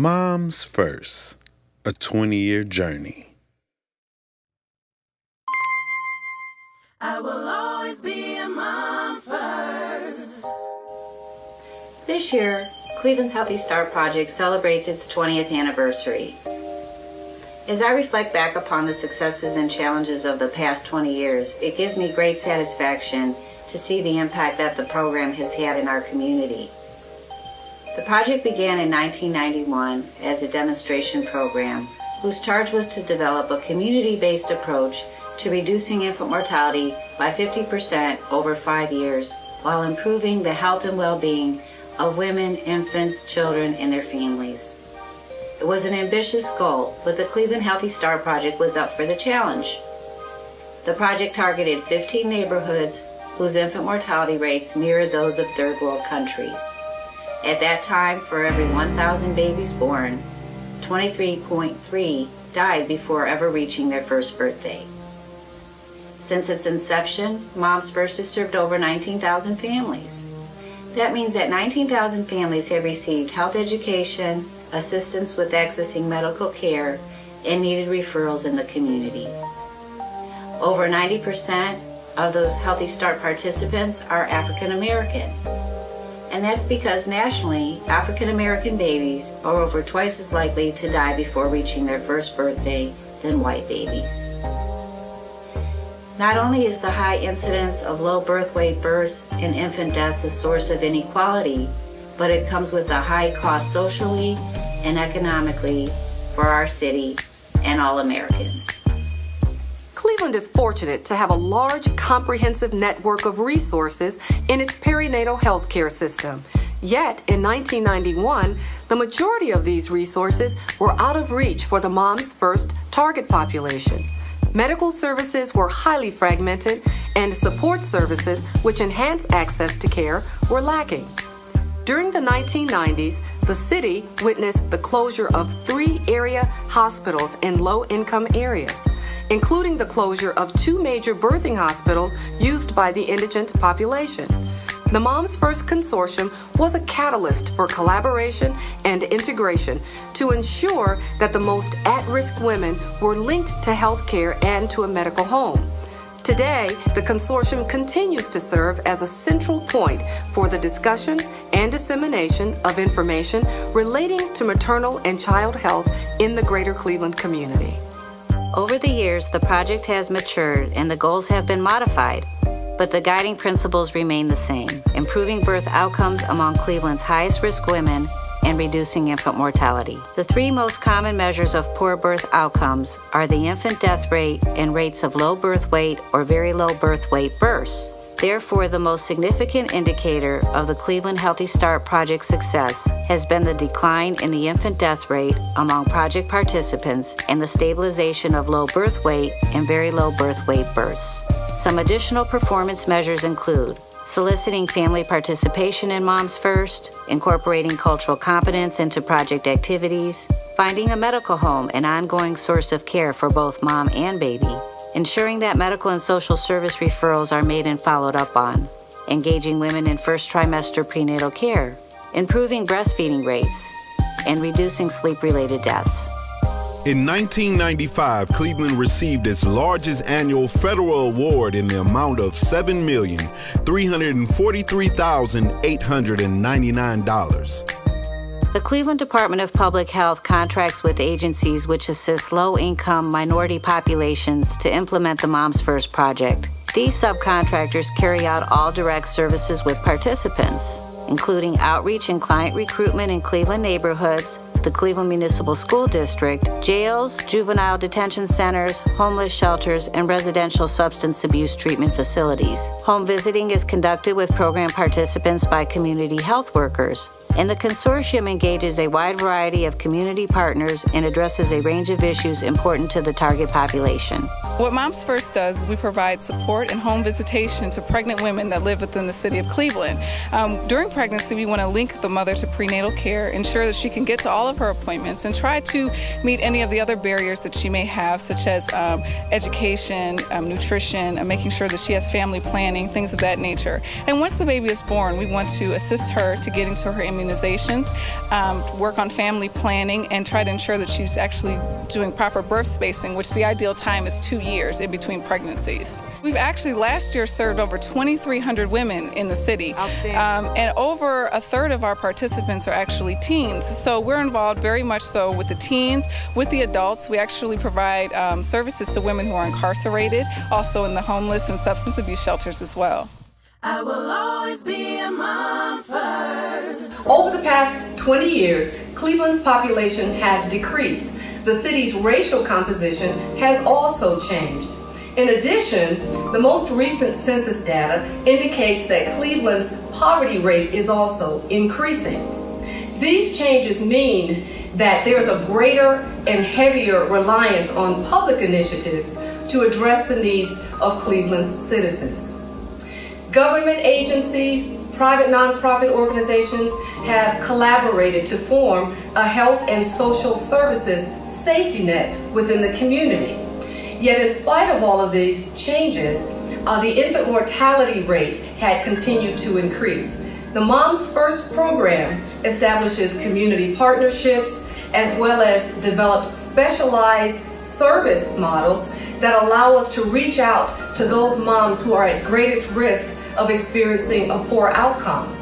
Moms First, a 20-year journey. I will always be a mom first. This year, Cleveland's Healthy Start Project celebrates its 20th anniversary. As I reflect back upon the successes and challenges of the past 20 years, it gives me great satisfaction to see the impact that the program has had in our community. The project began in 1991 as a demonstration program whose charge was to develop a community-based approach to reducing infant mortality by 50% over 5 years while improving the health and well-being of women, infants, children, and their families. It was an ambitious goal, but the Cleveland Healthy Start Project was up for the challenge. The project targeted 15 neighborhoods whose infant mortality rates mirrored those of third world countries. At that time, for every 1,000 babies born, 23.3 died before ever reaching their first birthday. Since its inception, MomsFirst has served over 19,000 families. That means that 19,000 families have received health education, assistance with accessing medical care, and needed referrals in the community. Over 90% of the Healthy Start participants are African American. And that's because nationally, African American babies are over twice as likely to die before reaching their first birthday than white babies. Not only is the high incidence of low birth weight births and infant deaths a source of inequality, but it comes with a high cost socially and economically for our city and all Americans. Cleveland is fortunate to have a large, comprehensive network of resources in its perinatal health care system. Yet, in 1991, the majority of these resources were out of reach for the MomsFirst target population. Medical services were highly fragmented, and support services, which enhance access to care, were lacking. During the 1990s, the city witnessed the closure of 3 area hospitals in low-income areas, including the closure of 2 major birthing hospitals used by the indigent population. The MomsFirst Consortium was a catalyst for collaboration and integration to ensure that the most at-risk women were linked to health care and to a medical home. Today, the consortium continues to serve as a central point for the discussion and dissemination of information relating to maternal and child health in the greater Cleveland community. Over the years, the project has matured and the goals have been modified, but the guiding principles remain the same: improving birth outcomes among Cleveland's highest risk women and reducing infant mortality. The 3 most common measures of poor birth outcomes are the infant death rate and rates of low birth weight or very low birth weight births. Therefore, the most significant indicator of the Cleveland Healthy Start Project success has been the decline in the infant death rate among project participants and the stabilization of low birth weight and very low birth weight births. Some additional performance measures include soliciting family participation in MomsFirst, incorporating cultural competence into project activities, finding a medical home an ongoing source of care for both mom and baby, ensuring that medical and social service referrals are made and followed up on, engaging women in first trimester prenatal care, improving breastfeeding rates, and reducing sleep-related deaths. In 1995, Cleveland received its largest annual federal award in the amount of $7,343,899. The Cleveland Department of Public Health contracts with agencies which assist low-income minority populations to implement the MomsFirst project. These subcontractors carry out all direct services with participants, including outreach and client recruitment in Cleveland neighborhoods, the Cleveland Municipal School District, jails, juvenile detention centers, homeless shelters, and residential substance abuse treatment facilities. Home visiting is conducted with program participants by community health workers, and the consortium engages a wide variety of community partners and addresses a range of issues important to the target population. What MomsFirst does is we provide support and home visitation to pregnant women that live within the city of Cleveland. During pregnancy, we want to link the mother to prenatal care, ensure that she can get to all of her appointments, and try to meet any of the other barriers that she may have, such as education, nutrition, making sure that she has family planning, things of that nature. And once the baby is born, we want to assist her to get into her immunizations, work on family planning, and try to ensure that she's actually doing proper birth spacing, which the ideal time is 2 years in between pregnancies. We've actually last year served over 2,300 women in the city. Outstanding. And over a third of our participants are actually teens. So we're involved very much so with the teens, with the adults. We actually provide services to women who are incarcerated, also in the homeless and substance abuse shelters as well. I will always be a mom first. Over the past 20 years, Cleveland's population has decreased. The city's racial composition has also changed. In addition, the most recent census data indicates that Cleveland's poverty rate is also increasing. These changes mean that there's a greater and heavier reliance on public initiatives to address the needs of Cleveland's citizens. Government agencies, private nonprofit organizations have collaborated to form a health and social services safety net within the community. Yet in spite of all of these changes, the infant mortality rate had continued to increase. The MomsFirst program establishes community partnerships as well as developed specialized service models that allow us to reach out to those moms who are at greatest risk of experiencing a poor outcome.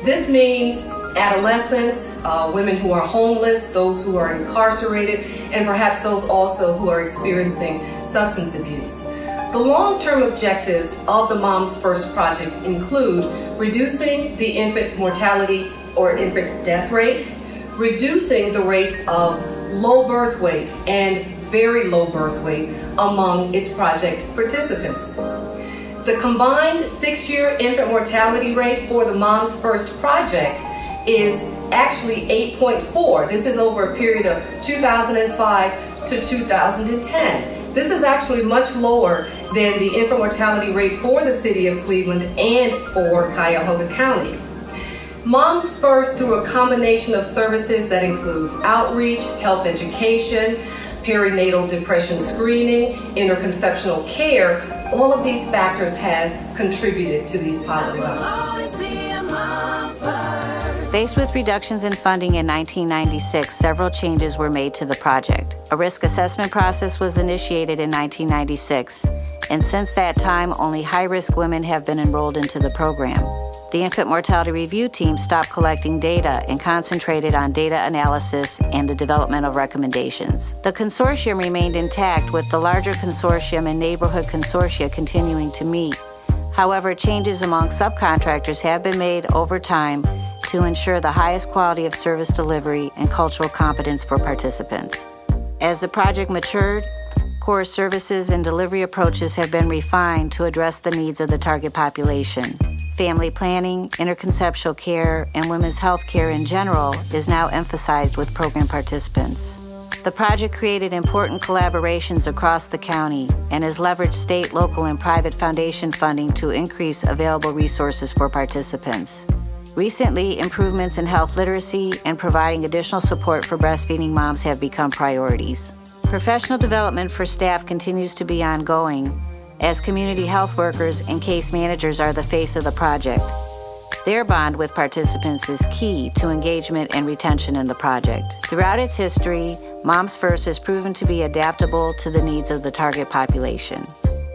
This means adolescents, women who are homeless, those who are incarcerated, and perhaps those also who are experiencing substance abuse. The long-term objectives of the MomsFirst project include reducing the infant mortality or infant death rate, reducing the rates of low birth weight and very low birth weight among its project participants. The combined 6-year infant mortality rate for the MomsFirst project is actually 8.4. This is over a period of 2005 to 2010. This is actually much lower than the infant mortality rate for the city of Cleveland and for Cuyahoga County. MomsFirst, through a combination of services that includes outreach, health education, perinatal depression screening, interconceptional care, all of these factors has contributed to these positive outcomes. Faced with reductions in funding in 1996, several changes were made to the project. A risk assessment process was initiated in 1996, and since that time, only high-risk women have been enrolled into the program. The Infant Mortality Review Team stopped collecting data and concentrated on data analysis and the development of recommendations. The consortium remained intact, with the larger consortium and neighborhood consortia continuing to meet. However, changes among subcontractors have been made over time to ensure the highest quality of service delivery and cultural competence for participants. As the project matured, core services and delivery approaches have been refined to address the needs of the target population. Family planning, interconceptional care, and women's health care in general is now emphasized with program participants. The project created important collaborations across the county and has leveraged state, local, and private foundation funding to increase available resources for participants. Recently, improvements in health literacy and providing additional support for breastfeeding moms have become priorities. Professional development for staff continues to be ongoing, as community health workers and case managers are the face of the project. Their bond with participants is key to engagement and retention in the project. Throughout its history, MomsFirst has proven to be adaptable to the needs of the target population.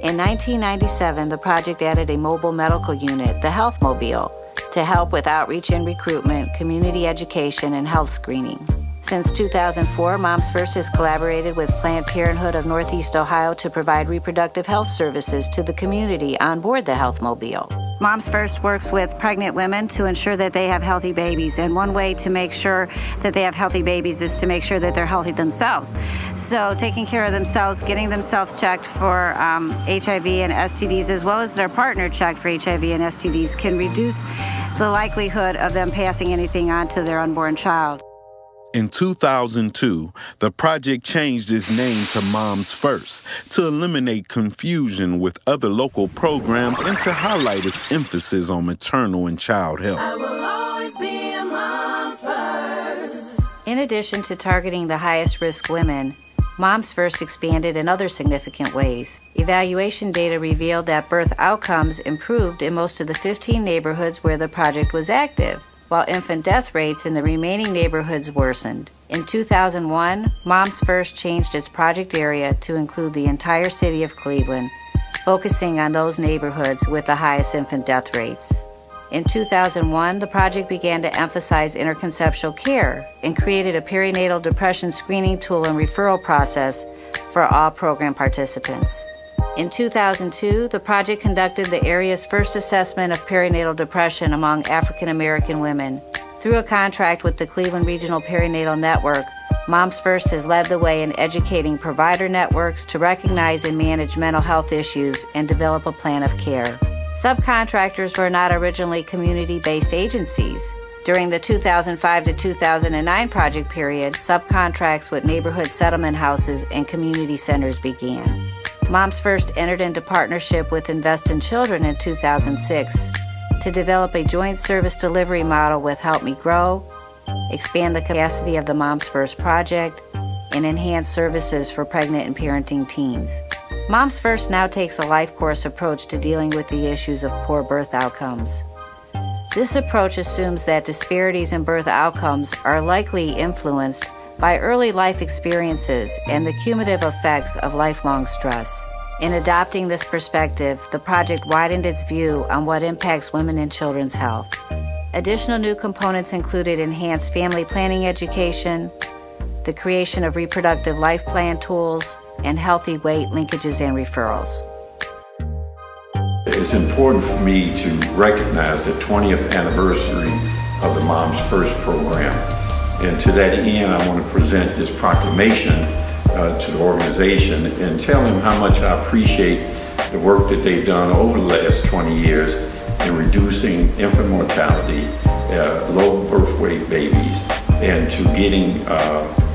In 1997, the project added a mobile medical unit, the Health Mobile, to help with outreach and recruitment, community education, and health screening. Since 2004, MomsFirst has collaborated with Planned Parenthood of Northeast Ohio to provide reproductive health services to the community on board the Health Mobile. MomsFirst works with pregnant women to ensure that they have healthy babies, and one way to make sure that they have healthy babies is to make sure that they're healthy themselves. So taking care of themselves, getting themselves checked for HIV and STDs, as well as their partner checked for HIV and STDs, can reduce the likelihood of them passing anything on to their unborn child. In 2002, the project changed its name to MomsFirst to eliminate confusion with other local programs and to highlight its emphasis on maternal and child health. I will always be a mom first. In addition to targeting the highest risk women, MomsFirst expanded in other significant ways. Evaluation data revealed that birth outcomes improved in most of the 15 neighborhoods where the project was active. while infant death rates in the remaining neighborhoods worsened. In 2001, MomsFirst changed its project area to include the entire city of Cleveland, focusing on those neighborhoods with the highest infant death rates. In 2001, the project began to emphasize interconceptional care and created a perinatal depression screening tool and referral process for all program participants. In 2002, the project conducted the area's first assessment of perinatal depression among African American women. Through a contract with the Cleveland Regional Perinatal Network, MomsFirst has led the way in educating provider networks to recognize and manage mental health issues and develop a plan of care. Subcontractors were not originally community-based agencies. During the 2005 to 2009 project period, subcontracts with neighborhood settlement houses and community centers began. MomsFirst entered into partnership with Invest in Children in 2006 to develop a joint service delivery model with Help Me Grow, expand the capacity of the MomsFirst project, and enhance services for pregnant and parenting teens. MomsFirst now takes a life course approach to dealing with the issues of poor birth outcomes. This approach assumes that disparities in birth outcomes are likely influenced by early life experiences and the cumulative effects of lifelong stress. In adopting this perspective, the project widened its view on what impacts women and children's health. Additional new components included enhanced family planning education, the creation of reproductive life plan tools, and healthy weight linkages and referrals. It's important for me to recognize the 20th anniversary of the MomsFirst program. And to that end, I want to present this proclamation to the organization and tell them how much I appreciate the work that they've done over the last 20 years in reducing infant mortality, low birth weight babies, and to getting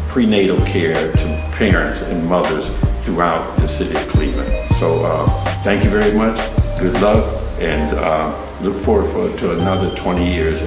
prenatal care to parents and mothers throughout the city of Cleveland. So thank you very much, good luck, and look forward to another 20 years.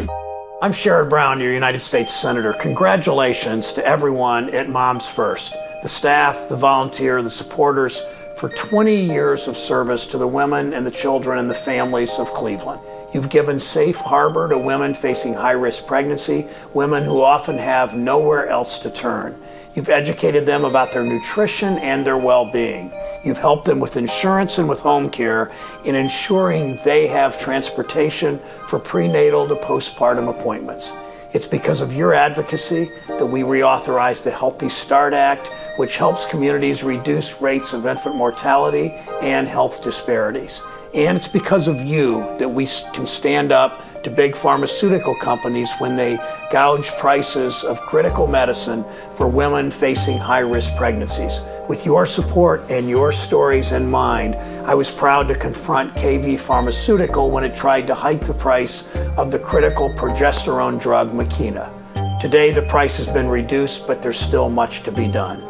I'm Sherrod Brown, your United States Senator. Congratulations to everyone at MomsFirst, the staff, the volunteer, the supporters, for 20 years of service to the women and the children and the families of Cleveland. You've given safe harbor to women facing high-risk pregnancy, women who often have nowhere else to turn. You've educated them about their nutrition and their well-being. You've helped them with insurance and with home care in ensuring they have transportation for prenatal to postpartum appointments. It's because of your advocacy that we reauthorized the Healthy Start Act, which helps communities reduce rates of infant mortality and health disparities. And it's because of you that we can stand up to big pharmaceutical companies when they gouge prices of critical medicine for women facing high-risk pregnancies. With your support and your stories in mind, I was proud to confront KV Pharmaceutical when it tried to hike the price of the critical progesterone drug Makena. Today, the price has been reduced, but there's still much to be done.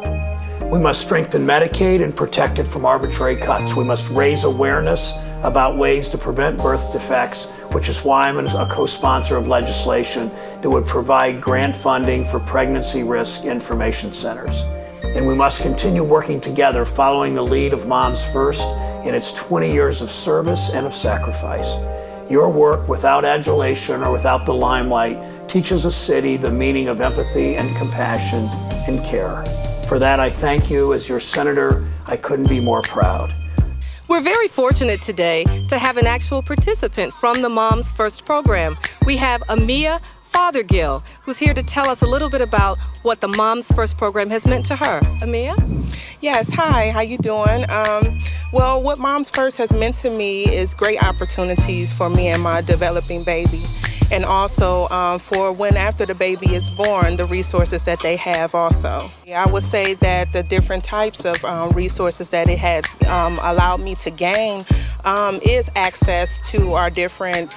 We must strengthen Medicaid and protect it from arbitrary cuts. We must raise awareness about ways to prevent birth defects, which is why I'm a co-sponsor of legislation that would provide grant funding for pregnancy risk information centers. And we must continue working together following the lead of MomsFirst in its 20 years of service and of sacrifice. Your work without adulation or without the limelight teaches a city the meaning of empathy and compassion and care. For that, I thank you. As your senator, I couldn't be more proud. We're very fortunate today to have an actual participant from the MomsFirst program. We have Amia Fothergill, who's here to tell us a little bit about what the MomsFirst program has meant to her. Amia? Yes, hi, how you doing? Well, what MomsFirst has meant to me is great opportunities for me and my developing baby. And also for when after the baby is born, the resources that they have also. I would say that the different types of resources that it has allowed me to gain is access to our different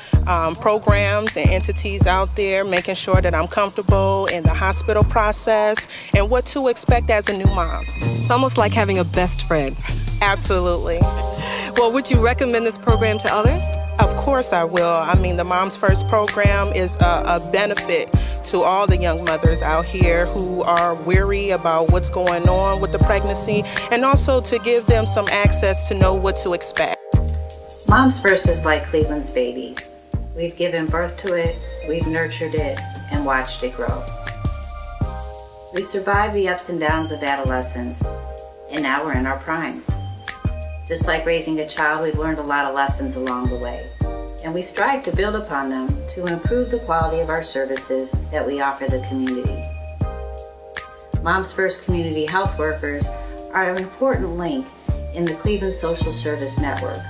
programs and entities out there, making sure that I'm comfortable in the hospital process and what to expect as a new mom. It's almost like having a best friend. Absolutely. Well, would you recommend this program to others? Of course I will. I mean, the MomsFirst program is a benefit to all the young mothers out here who are weary about what's going on with the pregnancy, and also to give them some access to know what to expect. MomsFirst is like Cleveland's baby. We've given birth to it, we've nurtured it, and watched it grow. We survived the ups and downs of adolescence, and now we're in our prime. Just like raising a child, we've learned a lot of lessons along the way, and we strive to build upon them to improve the quality of our services that we offer the community. MomsFirst community health workers are an important link in the Cleveland Social Service Network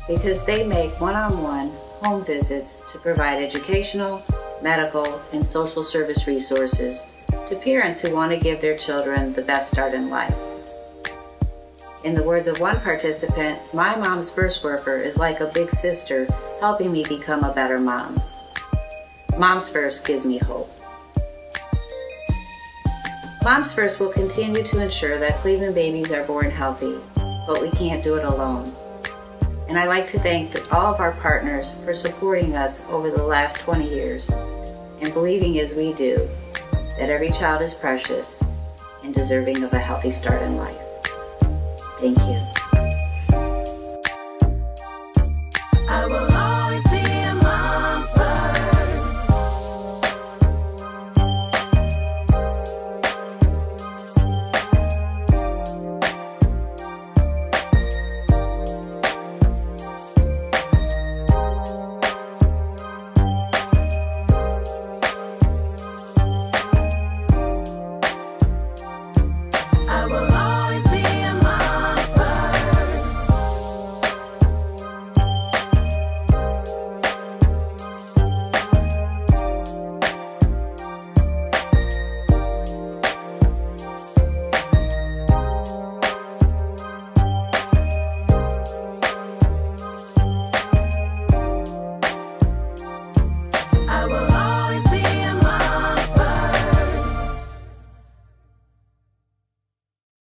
because they make one-on-one home visits to provide educational, medical, and social service resources to parents who want to give their children the best start in life. In the words of one participant, my MomsFirst worker is like a big sister helping me become a better mom. MomsFirst gives me hope. MomsFirst will continue to ensure that Cleveland babies are born healthy, but we can't do it alone. And I'd like to thank all of our partners for supporting us over the last 20 years and believing as we do that every child is precious and deserving of a healthy start in life. Thank you.